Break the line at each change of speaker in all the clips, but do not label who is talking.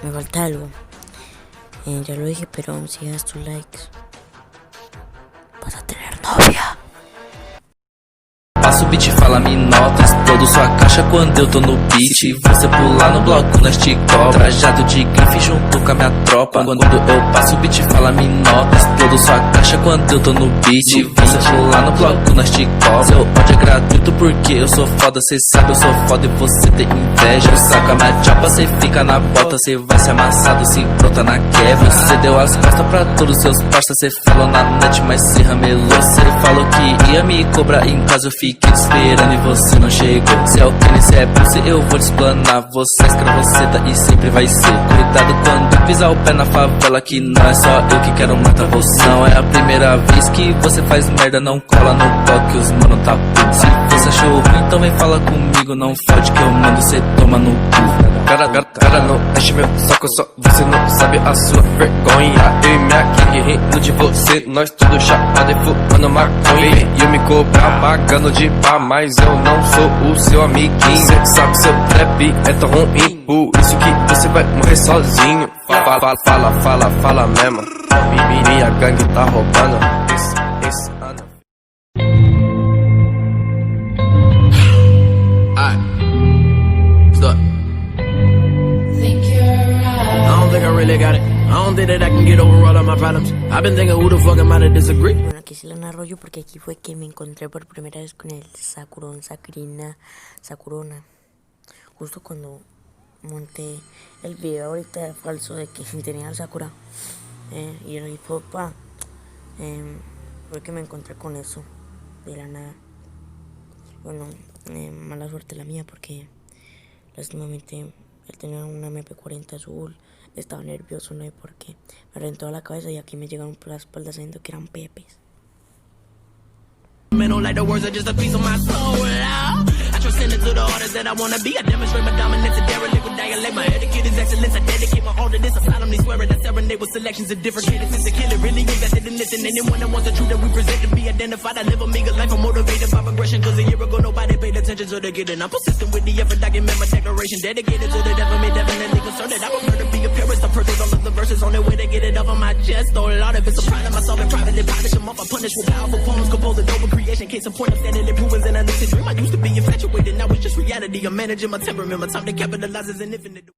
Me falta algo. Ya lo dije, pero si das tus likes, vas a tener novia.
Passa o beat, fala me nota, explodo sua caixa quando eu tô no beat. Você pular no bloco, nós te cobra. Trajado de grife junto com a minha tropa. Quando eu passo o beat, fala me nota, explodo sua caixa quando eu tô no beat. Você pular no bloco, nós te cobra. Seu ódio é gratuito porque eu sou foda. Cê sabe eu sou foda e você tem inveja. Eu saco a minha chapa, cê fica na bota. Cê vai ser amassado, se brota na quebra. Cê deu as costas pra todos seus parça. Cê falou na net, mas se ramelou. Cê falou que ia me cobrar em casa, eu fiquei esperando e você não chegou. Se é o crime, se é pussy, eu vou te explanar. Você é escravoceta e sempre vai ser. Cuidado quando pisar o pé na favela, que não é só eu que quero matar você. Não é a primeira vez que você faz merda, não cola no pó que os mano tá puto. Se você achou ruim, então vem fala comigo. Não fode que eu mando, cê toma no cu. Cara, não enche meu saco, só você não sabe a sua vergonha. Eu e minha gang rindo de você, nós tudo chapado e fumando maconha. E eu me cobrar pagando de pá, mas eu não sou o seu amiguinho. Cê sabe seu trap é tão ruim, por isso que você vai morrer sozinho. Fala mesmo. Minha gangue tá roubando esse ano. I don't think that I can get over all of my problems. I've been thinking who the fuck am I to disagree.
Bueno, aquí se la narro yo porque aquí fue que me encontré por primera vez con el Sakurona. Justo cuando monté el video ahorita falso de que tenía el Sakura. Y el hip hop, fue que me encontré con eso de la nada. Bueno, mala suerte la mía porque lastimamente él tenía una MP40 azul. Estaba nervioso, no sé por qué. Me reventó la cabeza y aquí me llegaron por la espalda sabiendo que eran pepes.
Like the words are just a piece of my soul. I transcend it to the artist that I wanna be. I demonstrate my dominance and derelict with dialect. My etiquette is excellence. I dedicate my all to this. I solemnly swear it. I serenade with selections of different cadence. The killer really invested in this. And anyone that wants the truth that we present to be identified. I live a meager life. I'm motivated by progression. Cause a year ago nobody paid attention to the kid. And I'm persistent with the effort. Document my declaration. Dedicated to the devil. Me definitely concerned that I prefer to be a purist. I purchase all of the verses on their way to get it off of my chest. Oh Lord, if it's a pride of myself and privately polish them off. I punish with powerful poems. Compose a noble creation. Case in point, I'm standing improvements and a lucid dream. I used to be infatuated, now it's just reality. I'm managing my temperament, my time to capitalize is an infinite.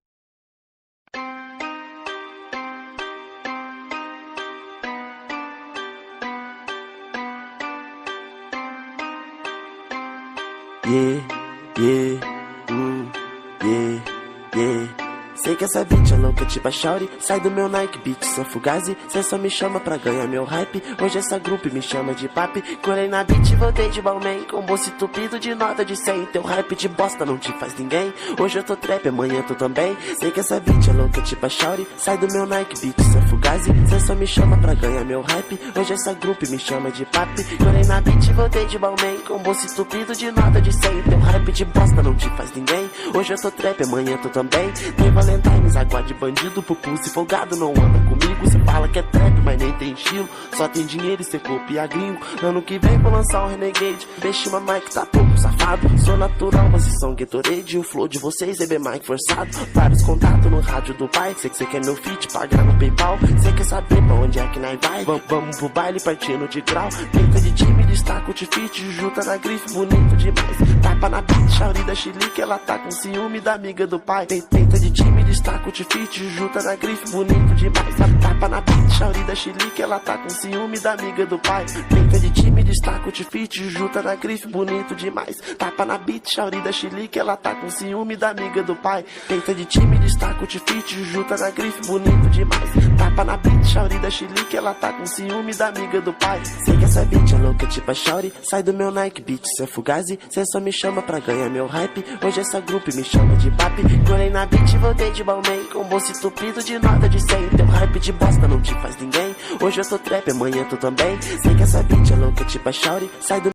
Sei que essa beat é louca tipo a Shauri. Sai do meu Nike Beat, sou fugazi. Cê só me chama pra ganhar meu hype. Hoje essa grupo me chama de papi. Colei na beat, voltei de Balmain. Com bolso entupido de nota de 100. Teu hype de bosta não te faz ninguém. Hoje eu tô trap, amanhã tu também. Sei que essa beat é louca tipo a Shauri. Sai do meu Nike Beat, sou fugazi. Cê só me chama pra ganhar meu hype. Hoje essa grupo me chama de papi. Colei na beat, voltei de Balmain. Com bolso entupido de nota de 100. Teu hype de bosta não te faz ninguém. Hoje eu tô trap, amanhã tu também. Tem Valentine's, água de bandido, pupu se folgado não anda comigo. Cê fala que é trap, mas nem tem estilo. Só tem dinheiro e cê copia gringo. Ano que vem vou lançar um Renegade. Deixa uma mic, tá pouco safado. Sou natural, mas são Gatorade. O flow de vocês é bem mic forçado. Vários contatos no rádio do pai. Sei que cê quer meu feat, pagar no PayPal. Cê quer saber pra onde é que nós vai? Vamos pro baile partindo de grau. Pinta de time, destaca o tifite. Juta na grife, bonito demais. Tapa na beat, Shauri da Chilique. Ela tá com ciúme da amiga do pai. Pinta de time, destaca o tifite. Juta na grife, bonito demais. Tapa na beat, Shauri da Chilique. Ela tá com ciúme da amiga do pai. Pinta de time, destaca o tifite. Juta na grife, bonito demais. Tapa na beat, Shauri da Chilique. Ela tá com ciúme da amiga do pai. Pinta de time, destaca o tifite. Juta na grife, bonito demais. Tapa na beat, Shauri da Chilique. Ela tá com ciúme da amiga do pai. Sei que essa beat é louca tipo a Shauri. Sai do meu Nike Beat, cê é fugazi. Cê só me chama pra ganhar meu hype. Hoje essa grupo me chama de papi. Colei na beat, voltei de Balmain. Com bolso entupido de nota de 100. Teu hype de bosta não te faz ninguém. Hoje eu tô trap, amanhã tu também. Sei que essa beat é louca tipo a Shauri. Sai do